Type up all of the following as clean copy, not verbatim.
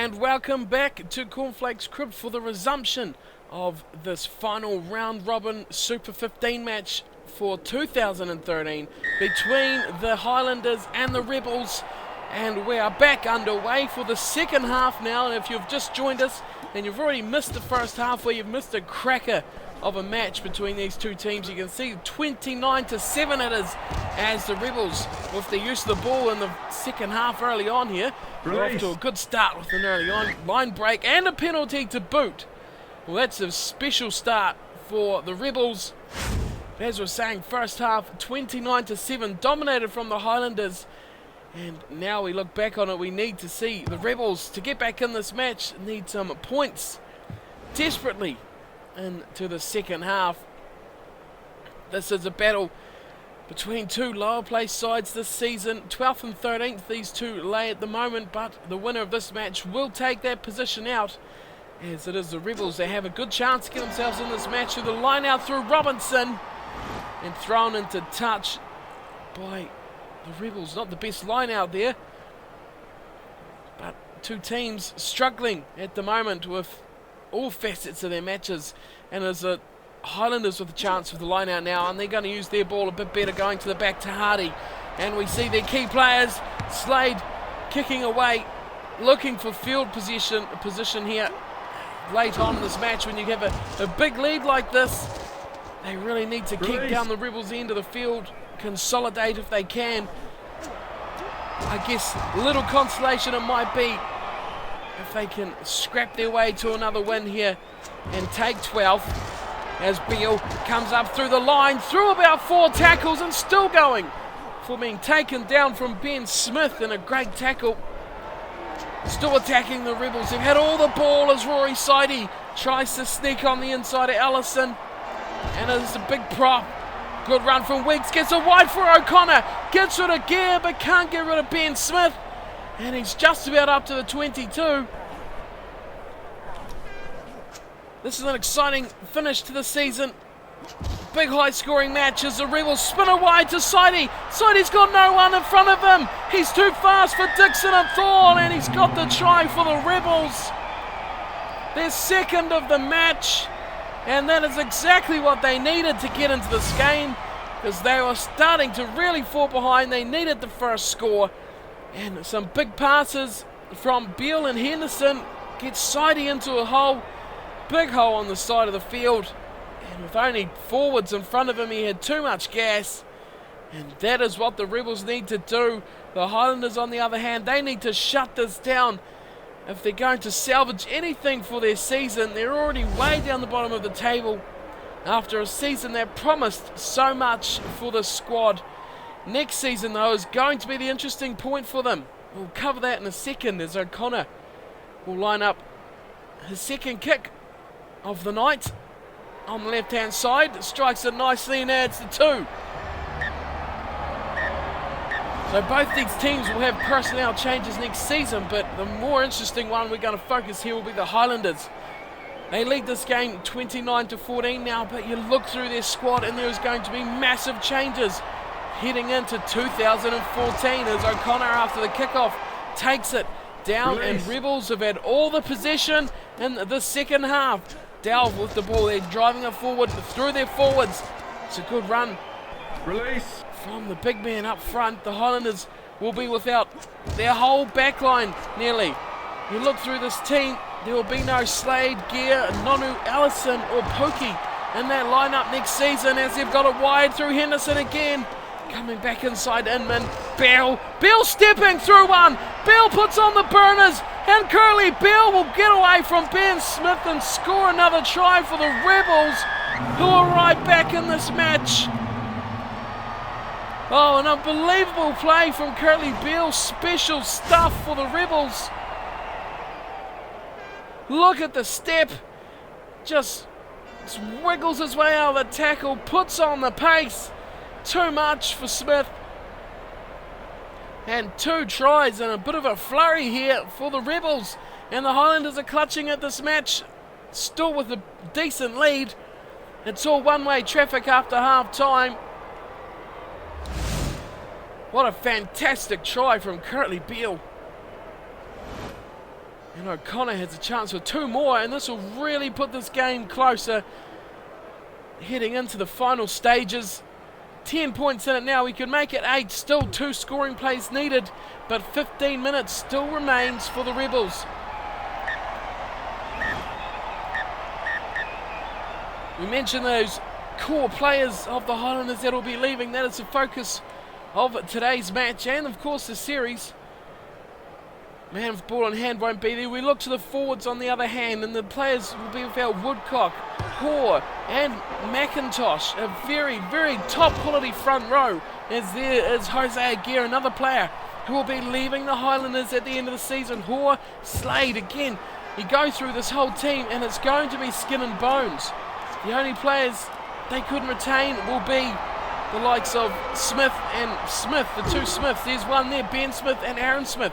And welcome back to Cornflake's Crib for the resumption of this final round robin Super 15 match for 2013 between the Highlanders and the Rebels. And we are back underway for the second half now. And if you've just joined us and you've already missed the first half, where you've missed a cracker of a match between these two teams, you can see 29-7 it is, as the Rebels, with the use of the ball in the second half early on here, we're off to a good start with an early on line break and a penalty to boot. Well, that's a special start for the Rebels. As we're saying, first half 29-7 dominated from the Highlanders. And now we look back on it, we need to see the Rebels, to get back in this match, need some points desperately into the second half. This is a battle between two lower place sides this season. 12th and 13th, these two lay at the moment, but the winner of this match will take that position out, as it is the Rebels. They have a good chance to get themselves in this match through the line out through Robinson, and thrown into touch by the Rebels. Not the best line out there, but two teams struggling at the moment with all facets of their matches, and there's a Highlanders with a chance with the line out now, and they're going to use their ball a bit better, going to the back to Hardy, and we see their key players, Slade kicking away, looking for field position here late on in this match. When you have a big lead like this, they really need to keep down the Rebels' end of the field, consolidate if they can. I guess little consolation it might be if they can scrap their way to another win here and take 12th, as Beale comes up through the line, through about 4 tackles and still going, for being taken down from Ben Smith in a great tackle. Still attacking the Rebels. They've had all the ball as Rory Sidey tries to sneak on the inside of Allison, and it's a big prop. Good run from Weeks, gets a wide for O'Connor, gets rid of Gear but can't get rid of Ben Smith, and he's just about up to the 22. This is an exciting finish to the season. Big high scoring match as the Rebels spin it wide to Sidey. Sidey's got no one in front of him. He's too fast for Dixon and Thorne, and he's got the try for the Rebels. Their second of the match, and that is exactly what they needed to get into this game, because they were starting to really fall behind. They needed the first score, and some big passes from Beale and Henderson get Sidey into a hole. Big hole on the side of the field, and with only forwards in front of him, he had too much gas, and that is what the Rebels need to do. The Highlanders, on the other hand, they need to shut this down if they're going to salvage anything for their season. They're already way down the bottom of the table after a season that promised so much for the squad. Next season, though, is going to be the interesting point for them. We'll cover that in a second, as O'Connor will line up his second kick of the night on the left hand side, strikes it nicely and adds the 2. So both these teams will have personnel changes next season, but the more interesting one we're going to focus here will be the Highlanders. They lead this game 29-14 now, but you look through their squad and there's going to be massive changes heading into 2014, as O'Connor, after the kickoff, takes it down. And Rebels have had all the possession in the second half. Delve with the ball, they're driving it forward through their forwards. It's a good run from the big man up front. The Highlanders will be without their whole back line nearly. You look through this team, there will be no Slade, Gear, Nonu, Allison or Pokey in that lineup next season, as they've got it wide through Henderson again. Coming back inside Inman, Beale stepping through one. Beale puts on the burners, and Curly Beale will get away from Ben Smith and score another try for the Rebels, who are right back in this match. Oh, an unbelievable play from Curly Beale. Special stuff for the Rebels. Look at the step. Just wiggles his way out of the tackle, puts on the pace. Too much for Smith. And 2 tries and a bit of a flurry here for the Rebels. And the Highlanders are clutching at this match, still with a decent lead. It's all one-way traffic after half-time. What a fantastic try from Curtly Beale. And O'Connor has a chance for 2 more, and this will really put this game closer. Heading into the final stages. 10 points in it now. We could make it 8. Still 2 scoring plays needed, but 15 minutes still remains for the Rebels. We mentioned those core players of the Highlanders that will be leaving. That is the focus of today's match and, of course, the series. Man with ball in hand won't be there. We look to the forwards on the other hand, and the players will be without Woodcock, Hoare and McIntosh. A very, very top quality front row, as there is Jose Aguirre, another player who will be leaving the Highlanders at the end of the season. Hoare, Slade again. You go through this whole team and it's going to be skin and bones. The only players they couldn't retain will be the likes of Smith and Smith, the 2 Smiths. There's one there, Ben Smith and Aaron Smith.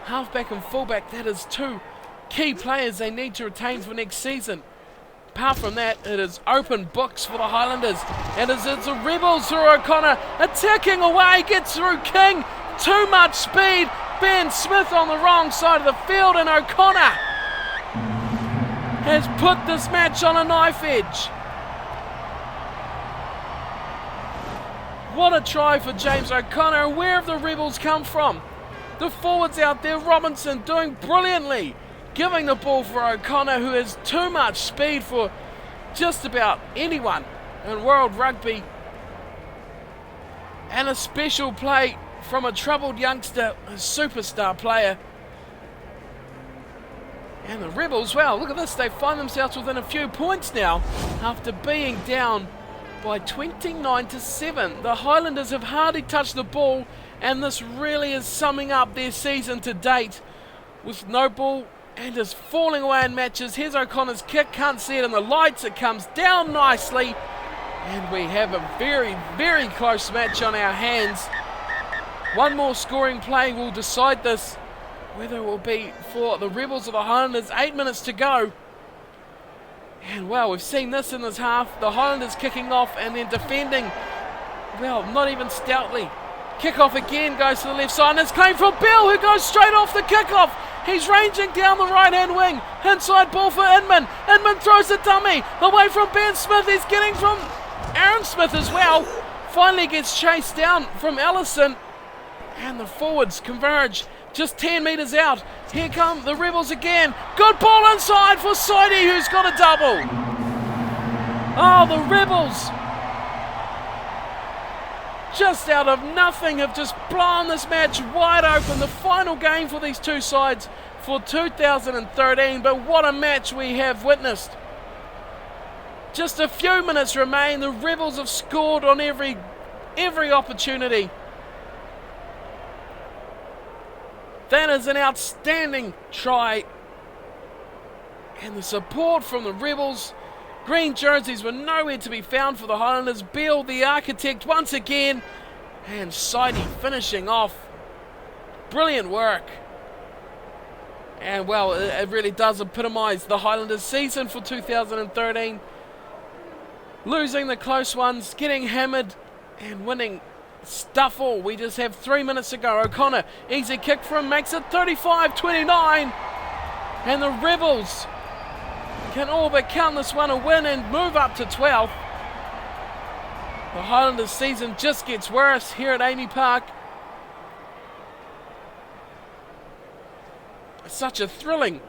Halfback and fullback, that is 2 key players they need to retain for next season. Apart from that, it is open books for the Highlanders. And it's the Rebels through O'Connor, attacking away, gets through King. Too much speed. Ben Smith on the wrong side of the field, and O'Connor has put this match on a knife edge. What a try for James O'Connor. Where have the Rebels come from? The forwards out there, Robinson doing brilliantly, giving the ball for O'Connor, who has too much speed for just about anyone in World Rugby. And a special play from a troubled youngster, a superstar player. And the Rebels, well, look at this, they find themselves within a few points now after being down by 29-7. The Highlanders have hardly touched the ball, and this really is summing up their season to date, with no ball and is falling away in matches. Here's O'Connor's kick, can't see it in the lights, it comes down nicely, and we have a very, very close match on our hands. One more scoring play will decide this, whether it will be for the Rebels or the Highlanders. 8 minutes to go. And well, we've seen this in this half. The Highlanders kicking off and then defending, well, not even stoutly. Kick-off again, goes to the left side, and it's coming from Bill, who goes straight off the kick-off. He's ranging down the right-hand wing. Inside ball for Inman. Inman throws the dummy away from Ben Smith. He's getting from Aaron Smith as well. Finally gets chased down from Ellison. And the forwards converge just 10 metres out. Here come the Rebels again. Good ball inside for Sidey, who's got a double. Oh, the Rebels, just out of nothing, have just blown this match wide open. The final game for these two sides for 2013, but what a match we have witnessed. Just a few minutes remain. The Rebels have scored on every opportunity. That is an outstanding try. And the support from the Rebels. Green jerseys were nowhere to be found for the Highlanders. Beale, the architect, once again. And Sidey finishing off. Brilliant work. And well, it really does epitomise the Highlanders season for 2013. Losing the close ones, getting hammered, and winning stuff all. We just have 3 minutes to go. O'Connor, easy kick for him, makes it 35-29. And the Rebels can all but count this one a win and move up to 12th. The Highlanders season just gets worse here at Amy Park. Such a thrilling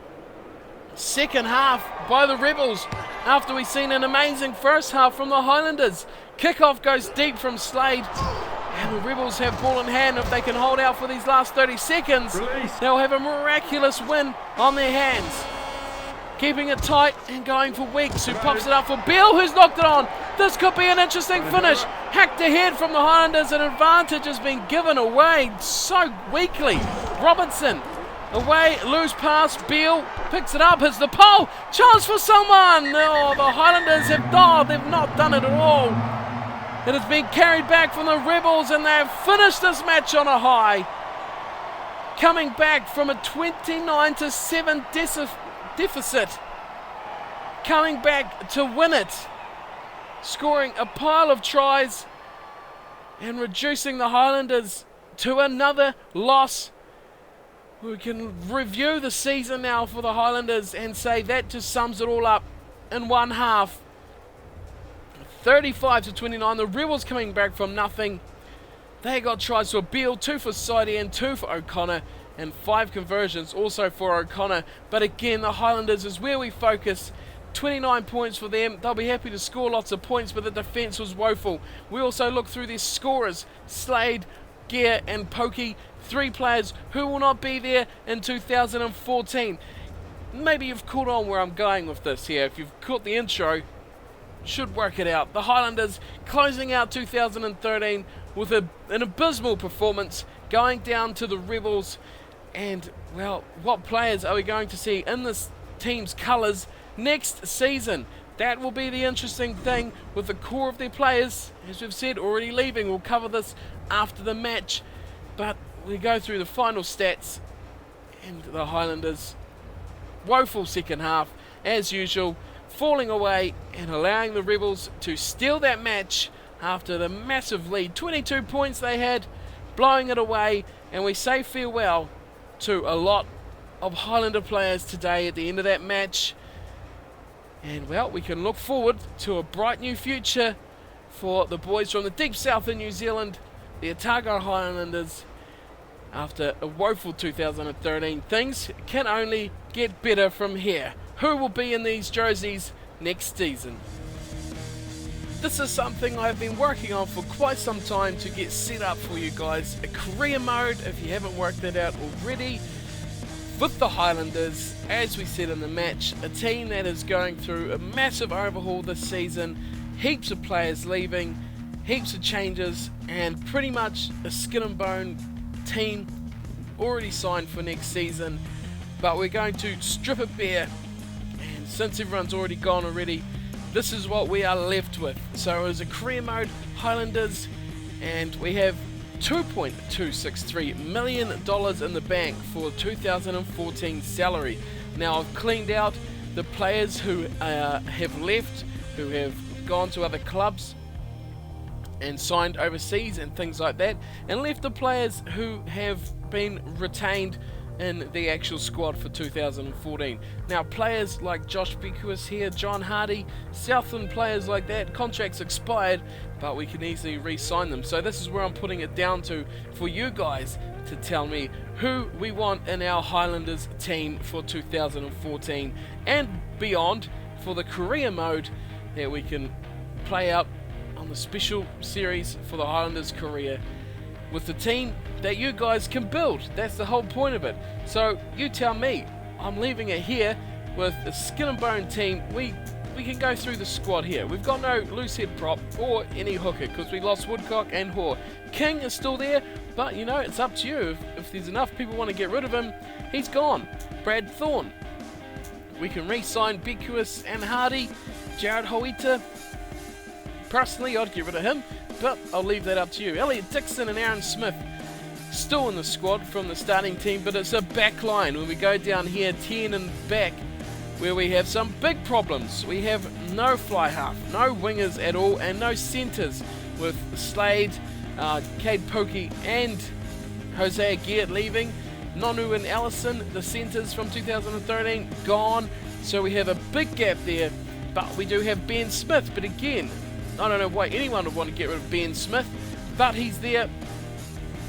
second half by the Rebels after we've seen an amazing first half from the Highlanders. Kickoff goes deep from Slade. And the Rebels have ball in hand. If they can hold out for these last 30 seconds, they'll have a miraculous win on their hands. Keeping it tight and going for Weeks, who pops it up for Beale, who's knocked it on. This could be an interesting finish. Hacked ahead from the Highlanders. An advantage has been given away so weakly. Robinson away, loose pass. Beale picks it up, hits the pole. Chance for someone. Oh, the Highlanders have they've not done it at all. It has been carried back from the Rebels, and they have finished this match on a high. Coming back from a 29-7 deficit. Coming back to win it. Scoring a pile of tries and reducing the Highlanders to another loss. We can review the season now for the Highlanders and say that just sums it all up in one half. 35-29, the Rebels coming back from nothing. They got tries for Beale, 2 for Sidey and 2 for O'Connor, and 5 conversions also for O'Connor. But again, the Highlanders is where we focus. 29 points for them. They'll be happy to score lots of points, but the defence was woeful. We also look through their scorers, Slade, Gear and Pokey, 3 players who will not be there in 2014. Maybe you've caught on where I'm going with this here. If you've caught the intro, should work it out. The Highlanders closing out 2013 with an abysmal performance, going down to the Rebels. And, well, what players are we going to see in this team's colours next season? That will be the interesting thing with the core of their players, as we've said, already leaving. We'll cover this after the match, but we go through the final stats, and the Highlanders, woeful second half, as usual, falling away and allowing the Rebels to steal that match after the massive lead. 22 points they had, blowing it away, and we say farewell to a lot of Highlander players today at the end of that match. And, well, we can look forward to a bright new future for the boys from the deep south in New Zealand, the Otago Highlanders. After a woeful 2013, things can only get better from here. Who will be in these jerseys next season? This is something I've been working on for quite some time to get set up for you guys. A career mode, if you haven't worked that out already, with the Highlanders, as we said in the match, a team that is going through a massive overhaul this season, heaps of players leaving, heaps of changes, and pretty much a skin and bone team already signed for next season. But we're going to strip it bare, and since everyone's already gone already, this is what we are left with. So as a career mode, Highlanders, and we have $2.263 million in the bank for 2014 salary. Now I've cleaned out the players who have left, who have gone to other clubs and signed overseas and things like that, and left the players who have been retained in the actual squad for 2014. Now players like Josh Beckwith here, John Hardy, Southland players like that, contracts expired, but we can easily re-sign them. So this is where I'm putting it down to for you guys to tell me who we want in our Highlanders team for 2014 and beyond for the career mode that we can play out on the special series for the Highlanders career with the team that you guys can build. That's the whole point of it. So you tell me. I'm leaving it here with a skin and bone team. We can go through the squad here. We've got no loose head prop or any hooker because we lost Woodcock and Hoare. King is still there, but you know, it's up to you. If there's enough people want to get rid of him, he's gone. Brad Thorne. We can re-sign Beckwith and Hardy. Jared Hoita. Personally, I'd get rid of him, but I'll leave that up to you. Elliot Dixon and Aaron Smith still in the squad from the starting team, but it's a back line. When we go down here, 10 and back, where we have some big problems. We have no fly half, no wingers at all, and no centres with Slade, Cade Pokey and Hosea Geert leaving. Nonu and Allison, the centres from 2013, gone. So we have a big gap there, but we do have Ben Smith. But again, I don't know why anyone would want to get rid of Ben Smith, but he's there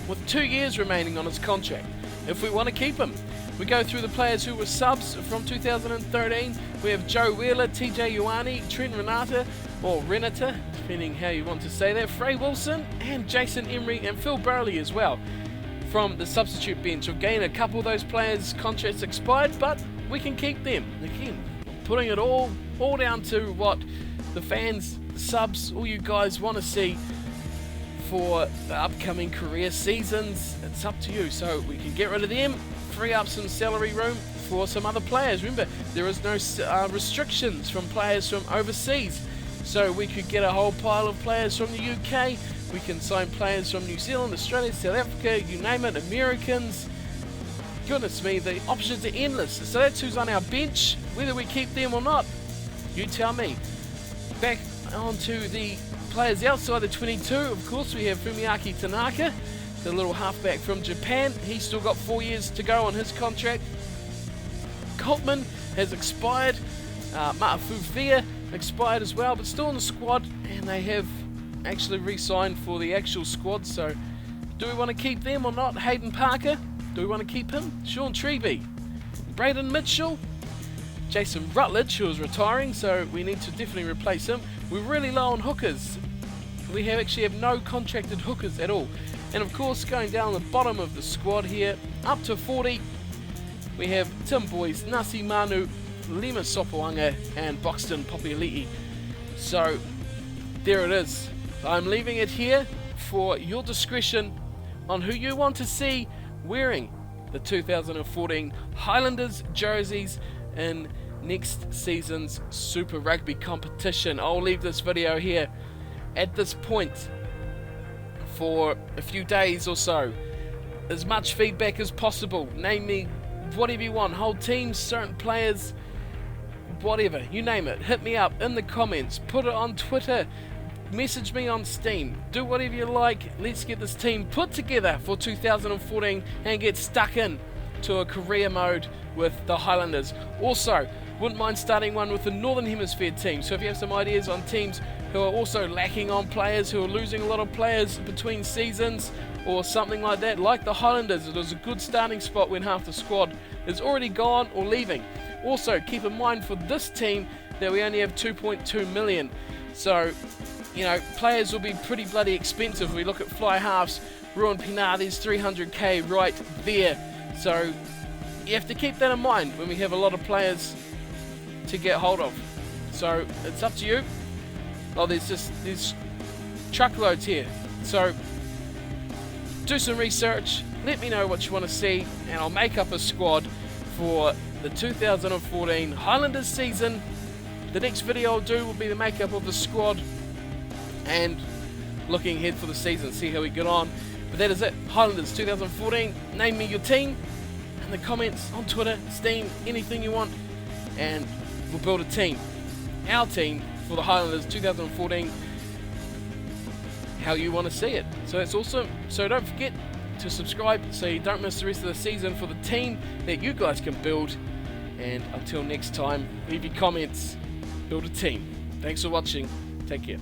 with 2 years remaining on his contract if we want to keep him. We go through the players who were subs from 2013. We have Joe Wheeler, TJ Ioane, Trent Renata, depending how you want to say that, Frey Wilson, and Jason Emery and Phil Burley as well from the substitute bench. Again, a couple of those players' contracts expired, but we can keep them. Again, putting it all down to what the fans, the subs, all you guys want to see for the upcoming career seasons. It's up to you. So we can get rid of them, free up some salary room for some other players. Remember, there is no restrictions from players from overseas. So we could get a whole pile of players from the UK. We can sign players from New Zealand, Australia, South Africa, you name it, Americans. Goodness me, the options are endless. So that's who's on our bench, whether we keep them or not. You tell me. Back onto the players outside the 22, of course, we have Fumiaki Tanaka, the little halfback from Japan. He's still got 4 years to go on his contract. Coltman has expired. Ma'afufia expired as well, but still in the squad, and they have actually re-signed for the actual squad. So do we want to keep them or not? Hayden Parker, do we want to keep him? Sean Treby, Braden Mitchell, Jason Rutledge, who is retiring, so we need to definitely replace him. We're really low on hookers. We actually have no contracted hookers at all. And of course, going down the bottom of the squad here, up to 40, we have Tim Boyce, Nasi Manu, Lima Sopoanga, and Boxton Popialiti. So there it is. I'm leaving it here for your discretion on who you want to see wearing the 2014 Highlanders jerseys in next season's Super Rugby competition. I'll leave this video here at this point for a few days or so. As much feedback as possible. Name me whatever you want, whole teams, certain players, whatever, you name it. Hit me up in the comments, put it on Twitter, message me on Steam, do whatever you like. Let's get this team put together for 2014 and get stuck in to a career mode with the Highlanders. Also, wouldn't mind starting one with the Northern Hemisphere team. So if you have some ideas on teams who are also lacking on players, who are losing a lot of players between seasons or something like that, like the Highlanders, it was a good starting spot when half the squad is already gone or leaving. Also, keep in mind for this team that we only have 2.2 million. So, you know, players will be pretty bloody expensive. We look at fly halves, Ruan Pinardi's 300k right there. So you have to keep that in mind when we have a lot of players to get hold of. So it's up to you. Oh, there's truckloads here. So do some research, let me know what you want to see, and I'll make up a squad for the 2014 Highlanders season. The next video I'll do will be the makeup of the squad and looking ahead for the season, see how we get on. But that is it, Highlanders 2014. Name me your team in the comments, on Twitter, Steam, anything you want, and we'll build a team, our team for the Highlanders 2014, how you want to see it. So that's awesome. So don't forget to subscribe so you don't miss the rest of the season for the team that you guys can build. And until next time, leave your comments, build a team. Thanks for watching. Take care.